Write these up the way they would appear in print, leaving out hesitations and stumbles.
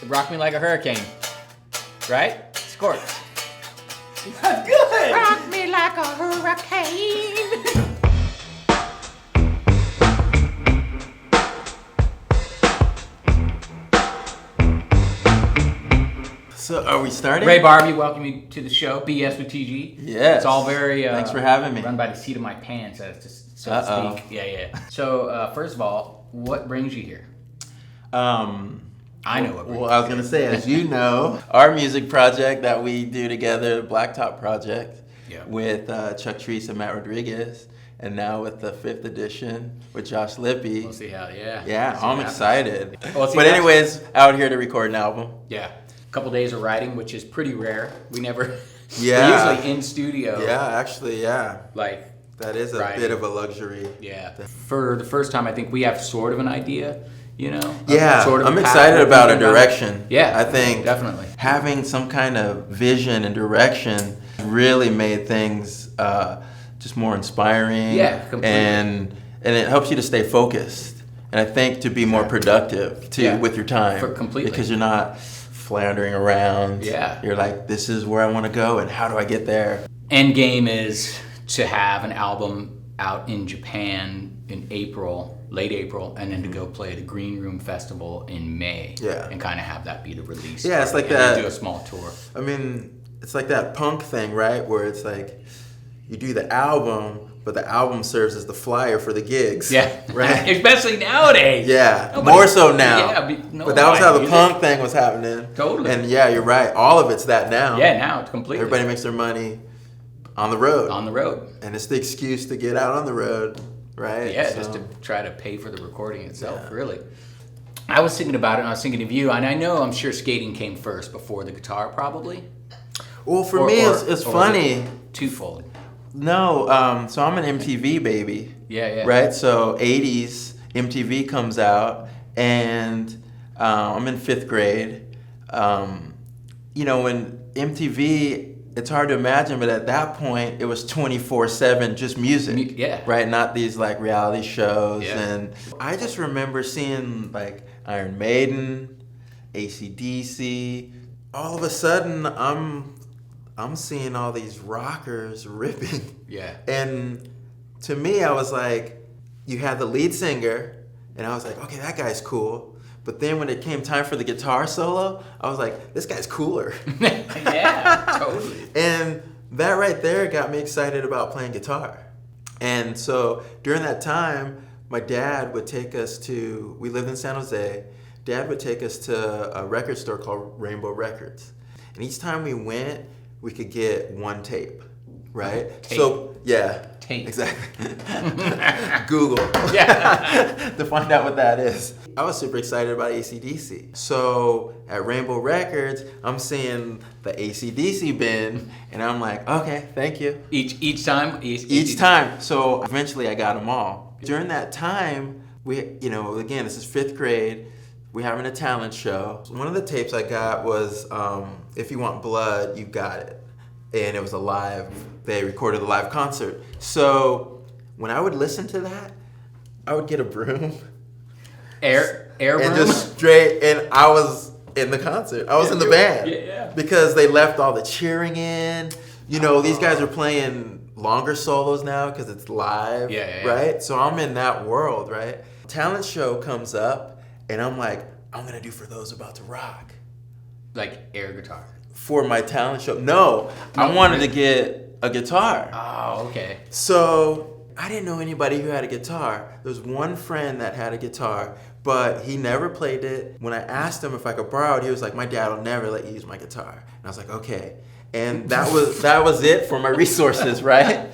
Rock Me Like a Hurricane. Right? Scorch. That's good. Rock me like a hurricane. So, are we starting? Ray Barbee, welcome you to the show, BS with TG. Yes. It's all very... Thanks for having me. Run by the seat of my pants, so to speak. Yeah. So, first of all, what brings you here? I know what brings you I was going to say, as you know, our music project that we do together, the Blacktop Project, with Chuck Treese and Matt Rodriguez, and now with the 5th edition with Josh Lippy. We'll see how, Yeah, I'm excited. Well, but anyways, out here to record an album. Yeah. A couple days of writing, which is pretty rare. We never... Yeah. We're usually in studio. Yeah, actually, yeah. Like... That is a bit of a luxury. Yeah. For the first time, I think we have sort of an idea, you know? Yeah, sort of I'm excited about a direction. Yeah, I think definitely. Having some kind of vision and direction really made things just more inspiring. Yeah, completely. And it helps you to stay focused. And I think to be more productive, too, with your time. Completely. Because you're not floundering around. Yeah. You're like, this is where I want to go, and how do I get there? End game is to have an album out in Japan in April, late April, and then to go play the Green Room Festival in May. Yeah. And kind of have that be the release. Yeah, it's like and that. Do a small tour. I mean, it's like that punk thing, right? Where it's like, you do the album, but the album serves as the flyer for the gigs. Yeah. Right? Especially nowadays. Yeah. More so now. Yeah, but that was how the punk thing was happening. Totally. And yeah, you're right. All of it's that now. Yeah, now it's completely. Everybody makes their money on the road. On the road. And it's the excuse to get out on the road, right? Yeah, just to try to pay for the recording itself, really. I was thinking about it, and I was thinking of you, and I'm sure skating came first before the guitar, probably. Well, for me, it's funny. Was it twofold. No, so I'm an MTV baby. Yeah. Right? So 80s, MTV comes out, and I'm in 5th grade. You know, when MTV, it's hard to imagine, but at that point, it was 24/7 just music. Yeah. Right? Not these, like, reality shows. Yeah. And I just remember seeing, like, Iron Maiden, AC/DC. All of a sudden, I'm seeing all these rockers ripping. Yeah. And to me, I was like, you had the lead singer, and I was like, okay, that guy's cool. But then when it came time for the guitar solo, I was like, this guy's cooler. Yeah, totally. And that right there got me excited about playing guitar. And so during that time, my dad would take us to, we lived in San Jose, Dad would take us to a record store called Rainbow Records. And each time we went, we could get one tape, right? Tape. So, yeah. Tape. Exactly. Google. Yeah. To find out what that is. I was super excited about AC/DC. So at Rainbow Records, I'm seeing the AC/DC bin, and I'm like, okay, thank you. Each time? Each time. So eventually I got them all. During that time, we, you know, again, this is 5th grade. We're having a talent show. One of the tapes I got was If You Want Blood, You Got It. And it was a live, they recorded a live concert. So when I would listen to that, I would get a broom. Air broom? And just straight, and I was in the concert. I was in the band. Yeah. Because they left all the cheering in. You know, these guys are playing longer solos now because it's live. Yeah. Right? So I'm in that world, right? Talent show comes up, and I'm like, I'm going to do For Those About to Rock. Like air guitar? For my talent show. No, I wanted to get a guitar. Oh, okay. So I didn't know anybody who had a guitar. There was one friend that had a guitar, but he never played it. When I asked him if I could borrow it, he was like, my dad will never let you use my guitar. And I was like, okay. And that was it for my resources, right?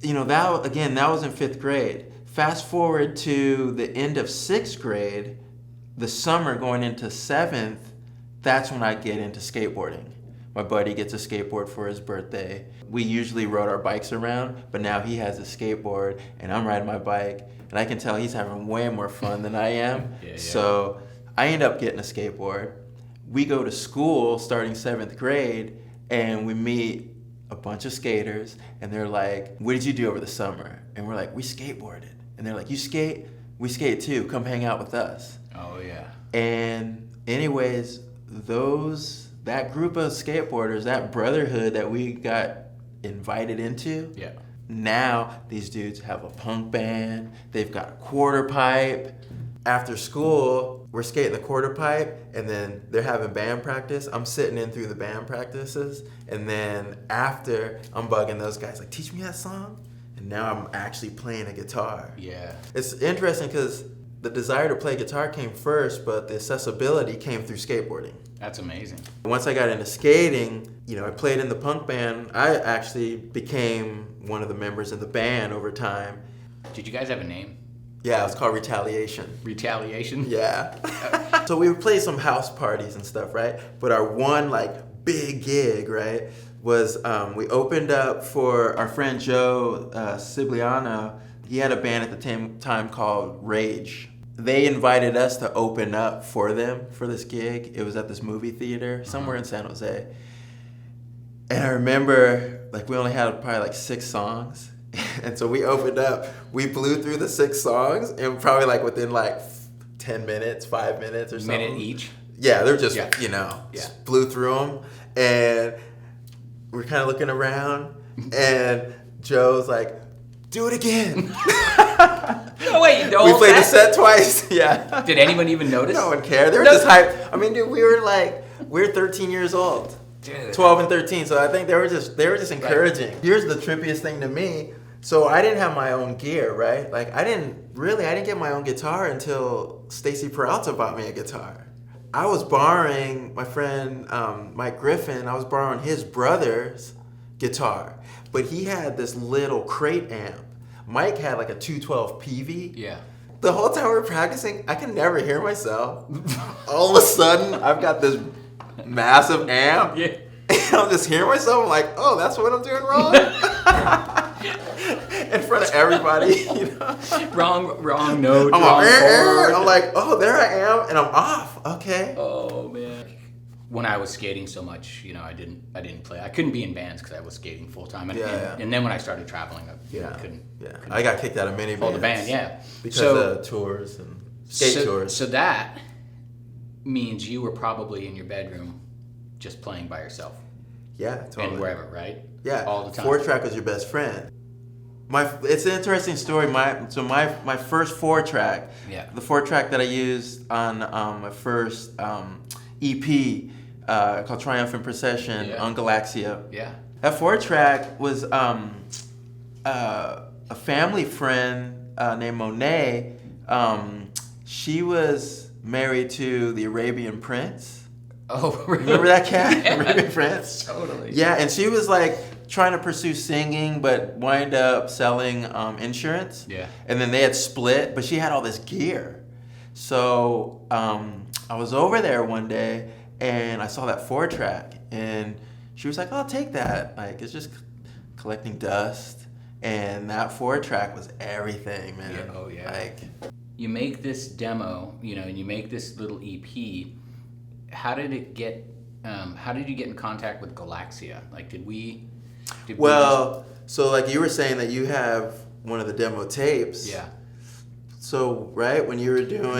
You know, that was in 5th grade. Fast forward to the end of 6th grade, the summer going into 7th, that's when I get into skateboarding. My buddy gets a skateboard for his birthday. We usually rode our bikes around, but now he has a skateboard and I'm riding my bike, and I can tell he's having way more fun than I am. Yeah. So I end up getting a skateboard. We go to school starting 7th grade, and we meet a bunch of skaters, and they're like, what did you do over the summer? And we're like, we skateboarded. And they're like, you skate? We skate too. Come hang out with us. Oh, yeah. And anyways, that group of skateboarders, that brotherhood that we got invited into. Yeah. Now these dudes have a punk band. They've got a quarter pipe. After school, we're skating the quarter pipe, and then they're having band practice. I'm sitting in through the band practices, and then after, I'm bugging those guys like, teach me that song. And now I'm actually playing a guitar. Yeah. It's interesting because the desire to play guitar came first, but the accessibility came through skateboarding. That's amazing. Once I got into skating, I played in the punk band. I actually became one of the members in the band over time. Did you guys have a name? Yeah, it was called Retaliation. Retaliation? Yeah. So we would play some house parties and stuff, right? But our one big gig, right, was we opened up for our friend Joe Sigliano. He had a band at the time called Rage. They invited us to open up for them for this gig. It was at this movie theater somewhere in San Jose. And I remember we only had probably 6 songs. And so we opened up. We blew through the 6 songs and probably within 10 minutes, 5 minutes or something. Minute each? Yeah, they're just, Yeah. just blew through them. And we're kind of looking around and Joe's like, do it again. No, wait, we played the set twice. Yeah. Did anyone even notice? No one cared. They were just hyped. I mean, dude, we were 13 years old. Dude. 12 and 13. So I think they were just encouraging. Right. Here's the trippiest thing to me. So I didn't have my own gear, right? I didn't get my own guitar until Stacy Peralta bought me a guitar. I was borrowing my friend Mike Griffin. I was borrowing his brother's guitar, but he had this little crate amp. Mike had a 212 PV. Yeah. The whole time we were practicing, I could never hear myself. All of a sudden, I've got this massive amp. Yeah. And I'm just hearing myself. I'm like, oh, that's what I'm doing wrong? In front of everybody, Wrong note, I'm wrong chord. I'm like, oh, there I am, and I'm off. Okay. Oh man. When I was skating so much, I didn't play. I couldn't be in bands because I was skating full time. And then when I started traveling, I couldn't. Yeah. I got kicked out of many bands. Hold the band, yeah. Because of tours and skate tours. So that means you were probably in your bedroom just playing by yourself. Yeah, totally. And wherever, right? Yeah. All the time. 4-track was your best friend. It's an interesting story. My first 4-track, the 4-track that I used on my first EP called Triumphant Procession on Galaxia. Yeah. That 4-track was a family friend named Monet. She was married to the Arabian Prince. Oh, really? Remember that cat? Yeah, Arabian Prince? Totally. Yeah, and she was trying to pursue singing, but wind up selling insurance. Yeah. And then they had split, but she had all this gear. So I was over there one day, and I saw that 4-track, and she was like, "I'll take that. It's just collecting dust." And that 4-track was everything, man. Yeah. Oh yeah. You make this demo, and you make this little EP. How did it get? How did you get in contact with Galaxia? So you were saying that you have one of the demo tapes. Yeah. So when you were doing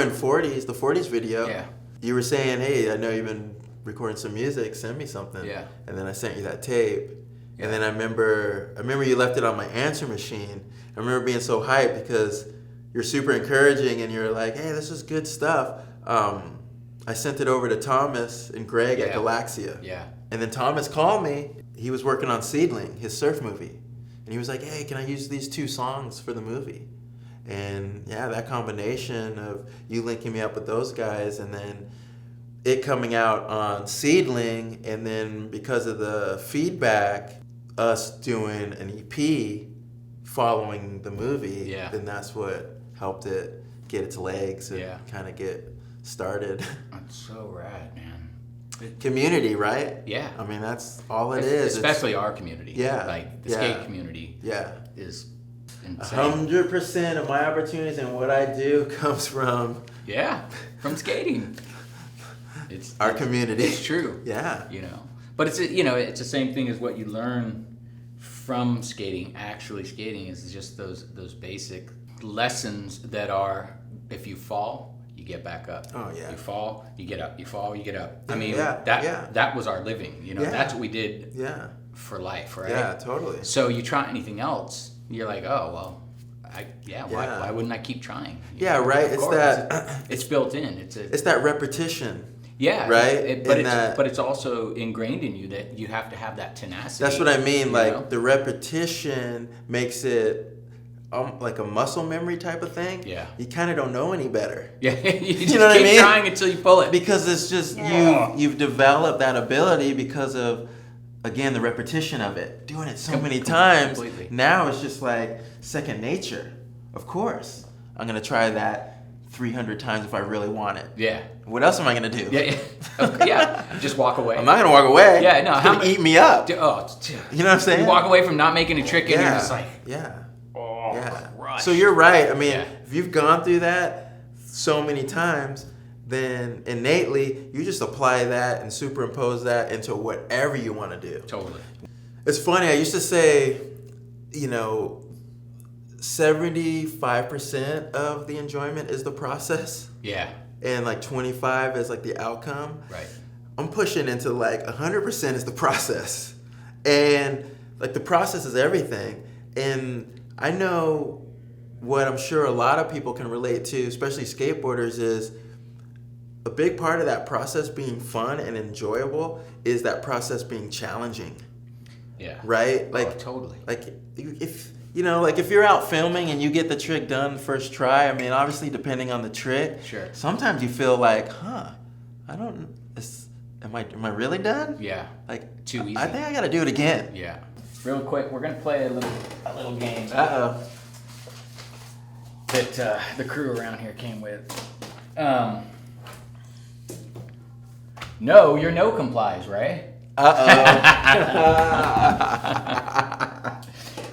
40s, the 40s video, you were saying, "Hey, I know you've been recording some music. Send me something." Yeah. And then I sent you that tape, and then I remember you left it on my answer machine. I remember being so hyped because you're super encouraging, and you're like, "Hey, this is good stuff." I sent it over to Thomas and Greg at Galaxia. Yeah. And then Thomas called me. He was working on Seedling, his surf movie. And he was like, "Hey, can I use these 2 songs for the movie?" And that combination of you linking me up with those guys and then it coming out on Seedling, and then because of the feedback, us doing an EP following the movie, then that's what helped it get its legs and kind of get started. That's so rad, man. Community, right? Yeah. I mean, that's all it is. Especially our community. Yeah. The skate community. Yeah. Is insane. 100% of my opportunities and what I do comes from. Yeah. From skating. It's our community. It's true. Yeah. But it's it's the same thing as what you learn from skating. Actually, skating is just those basic lessons that are, if you fall, you get back up. Oh, yeah. You fall, you get up. You fall, you get up. I mean, Yeah, that was our living. You know, Yeah. that's what we did Yeah. for life, right? Yeah, totally. So you try anything else, you're like, oh, well, why wouldn't I keep trying? You Yeah, know? right. Of It's course. that. It's built in. It's that repetition. Yeah, Right? But it's also ingrained in you that you have to have that tenacity. That's what I mean. you Like know? the repetition makes it like a muscle memory type of thing. Yeah. You kind of don't know any better. Yeah, you just know what I keep mean? trying until you pull it. Because it's just you've developed that ability because of, again, the repetition of it. Doing it so many times. Completely. Now it's just like second nature. Of course. I'm going to try that 300 times if I really want it. Yeah. What else am I going to do? Yeah. Okay, yeah. Just walk away. I'm not going to walk away. Yeah, no. It's going to eat me up. You know what I'm saying? You walk away from not making a trick and you're just like, yeah. oh, Yeah. crush. So you're right. I mean, Yeah. if you've gone through that so many times, then innately you just apply that and superimpose that into whatever you want to do. Totally. It's funny. I used to say, 75% of the enjoyment is the process, Yeah. and like 25 is like the outcome. Right. I'm pushing into like 100% is the process, and like the process is everything. And I know what I'm sure a lot of people can relate to, especially skateboarders, is a big part of that process being fun and enjoyable is that process being challenging. Yeah. Right? Like, totally. Like if you're out filming and you get the trick done first try, I mean, obviously depending on the trick, Sure. sometimes you feel like, am I really done? Yeah. Like, Too easy. I think I got to do it again. Yeah. Real quick, we're gonna play a little game Uh-oh. that the crew around here came with. No, your no complies, Ray.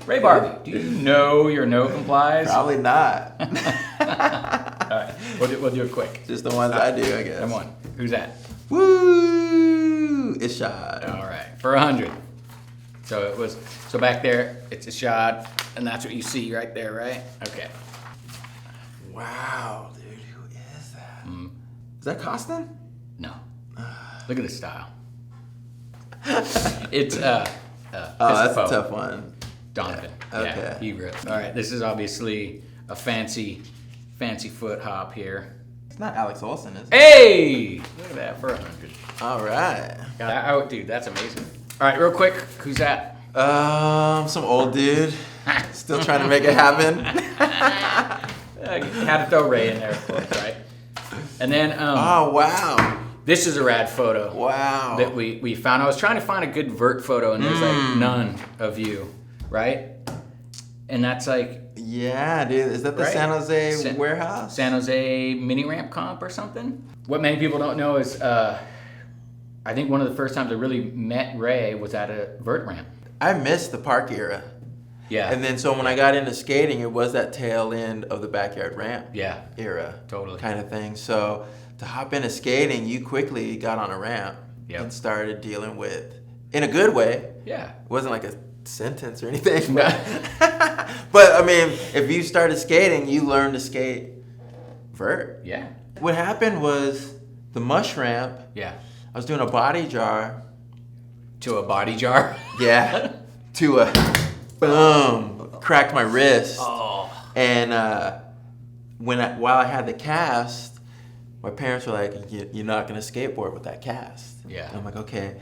Ray Barbee, do you know your no complies? Probably not. All right, we'll do it quick. Just the ones I do, I guess. Come on, who's that? Woo! It's shot. All right, for 100. So back there, it's a shot, and that's what you see right there, right? Okay. Wow, dude, who is that? Is that Costin? No. Look at the style. It's that's a tough one. Donovan. Okay. Yeah, he ripped. All right, this is obviously a fancy foot hop here. It's not Alex Olsen, is it? Hey! Look at that for 100. All right. Oh, dude, that's amazing. All right, real quick, who's that? Some old dude. Still trying to make it happen. Had to throw Ray in there, of course, right? And then, Oh, wow. this is a rad photo. Wow. That we found. I was trying to find a good vert photo, and there's like none of you, right? And that's like Yeah, dude. Is that the Right. San Jose warehouse? San Jose mini ramp comp or something. What many people don't know is, I think one of the first times I really met Ray was at a vert ramp. I missed the park era. Yeah. And then so when I got into skating, it was that tail end of the backyard ramp Yeah. era. Totally. Kind of thing. So to hop into skating, you quickly got on a ramp Yep. and started dealing with, in a good way. Yeah. It wasn't like a sentence or anything. But I mean, if you started skating, you learned to skate vert. Yeah. What happened was the mush ramp, Yeah. I was doing a body jar. To a body jar. Yeah. To a boom. Cracked my wrist. Oh. And while I had the cast, my parents were like, "You're not gonna skateboard with that cast." Yeah. And I'm like, "Okay,"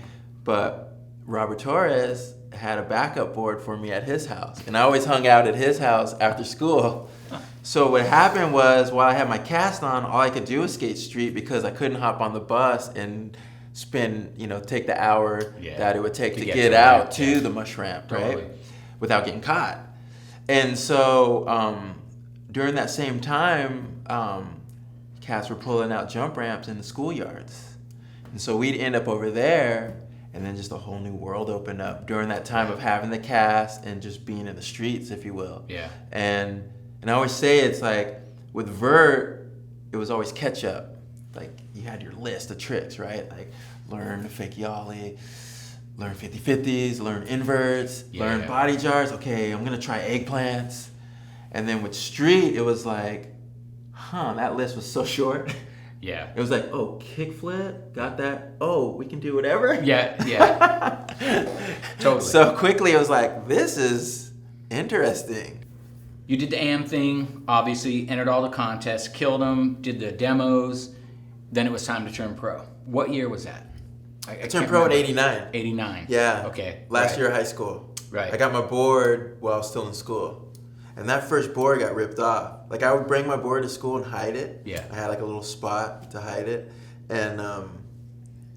but Robert Torres had a backup board for me at his house, and I always hung out at his house after school. So what happened was, while I had my cast on, all I could do was skate street because I couldn't hop on the bus and take the hour that it would take to get out to the mush ramp, right? Totally. Without getting caught. And so during that same time, cats were pulling out jump ramps in the schoolyards. And so we'd end up over there, and then just a whole new world opened up during that time of having the cast and just being in the streets, if you will. Yeah. And I always say it's like, with vert, it was always catch up. Like, you had your list of tricks, right? Like, learn fake ollie, learn 50-50s, learn inverts, learn body jars. Okay, I'm gonna try eggplants. And then with street, it was like, that list was so short. Yeah. It was like, oh, kickflip, got that. Oh, we can do whatever. Yeah. Totally. So quickly, it was like, this is interesting. You did the AM thing, obviously, entered all the contests, killed them, did the demos. Then it was time to turn pro. What year was that? I turned pro in 89. 89. Yeah. Okay. Last year of high school. Right. I got my board while I was still in school. And that first board got ripped off. Like, I would bring my board to school and hide it. Yeah. I had like a little spot to hide it. And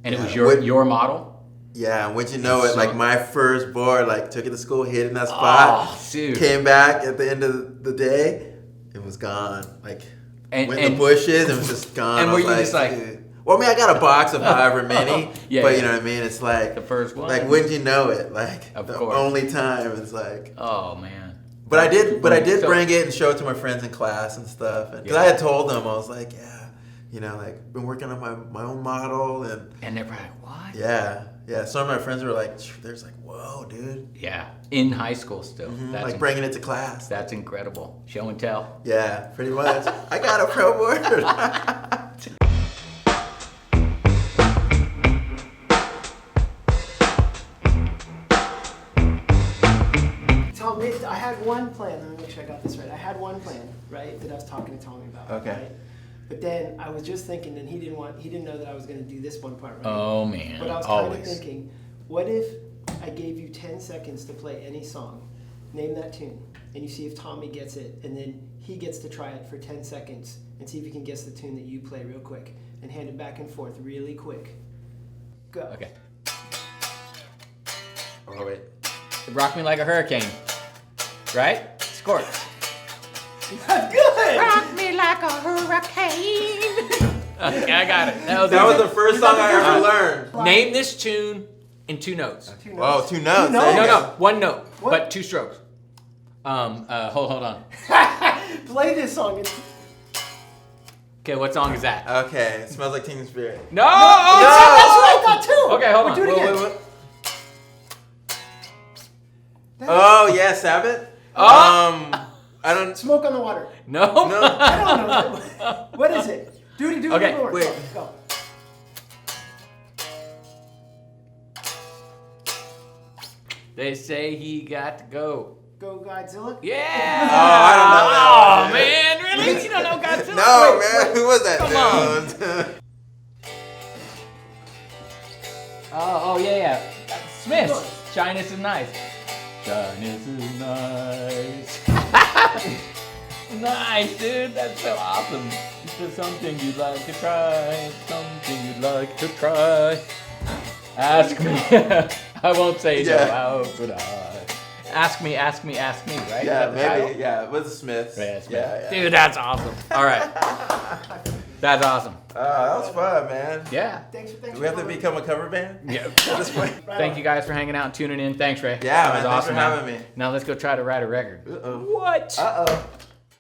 it was your model? Yeah, and once you know it, like my first board, like took it to school, hid in that spot, Oh, dude. came back at the end of the day, it was gone. Like, went in and the bushes, it was just gone. And I were was you just like... dude. Well, I mean, I got a box of however many, Yeah, but yeah. you know what I mean? It's like... The first one? Like, wouldn't you know it? Like, Of the course. only time, it's like... Oh, man. But I did So- bring it and show it to my friends in class and stuff. Because I had told them, I was like, yeah, you know, like, been working on my own model. And they're probably like, what? Yeah. Some of my friends were like, there's like, whoa, dude. Yeah. In high school still. That's Like bringing it to class. That's incredible. Show and tell. Yeah, pretty much. I got a pro board. Tommy, I had one plan. Let me make sure I got this right. I had one plan, right, that I was talking to Tommy about. Okay. Right? But then I was just thinking, and he didn't know that I was going to do this one part, right? Oh, man. But I was kind of Always. thinking, what if I gave you 10 seconds to play any song, name that tune, and you see if Tommy gets it, and then he gets to try it for 10 seconds and see if he can guess the tune that you play real quick, and hand it back and forth really quick. Go. Okay. Oh, wait. Rock Me Like a Hurricane. Right? Scorch. Good! Rock me like a hurricane. Okay, I got it. That was the first song I ever learned. Name this tune in 2 notes. Whoa, 2 notes. notes? There you No, go. no, 1 note, What? but 2 strokes. Hold on. Play this song. It's Okay, what song is that? Okay, it smells like Teen Spirit. No! That's what I thought too. Okay, hold on. Do it again. Wait. Oh, yeah, Sabbath? Oh! I don't... Smoke on the water. No? No. I don't know. What is it? Do it Okay, more. wait. Go. They say he got to go. Go Godzilla. Yeah! Oh, I don't know that Oh, one. man, really? You don't know Godzilla? No, Wait, man, who was that Come dude? Oh, yeah. Smiths. Shyness is nice. Shyness is nice. Nice, dude. That's so awesome. Is there something you'd like to try? Something you'd like to try? Ask me. I won't say no. Yeah. How could I? Ask me, right? Yeah, Is that the title? maybe, yeah, it was the Smiths. Yeah, Smith. Yeah. Dude, that's awesome. All right. That's awesome. That was fun, man. Yeah. Thanks Do we have to become a cover band? Yeah. At this point? Thank you guys for hanging out and tuning in. Thanks, Ray. Yeah, That was man, thanks for man. having me. Now let's go try to write a record. Uh-oh. What? Uh-oh.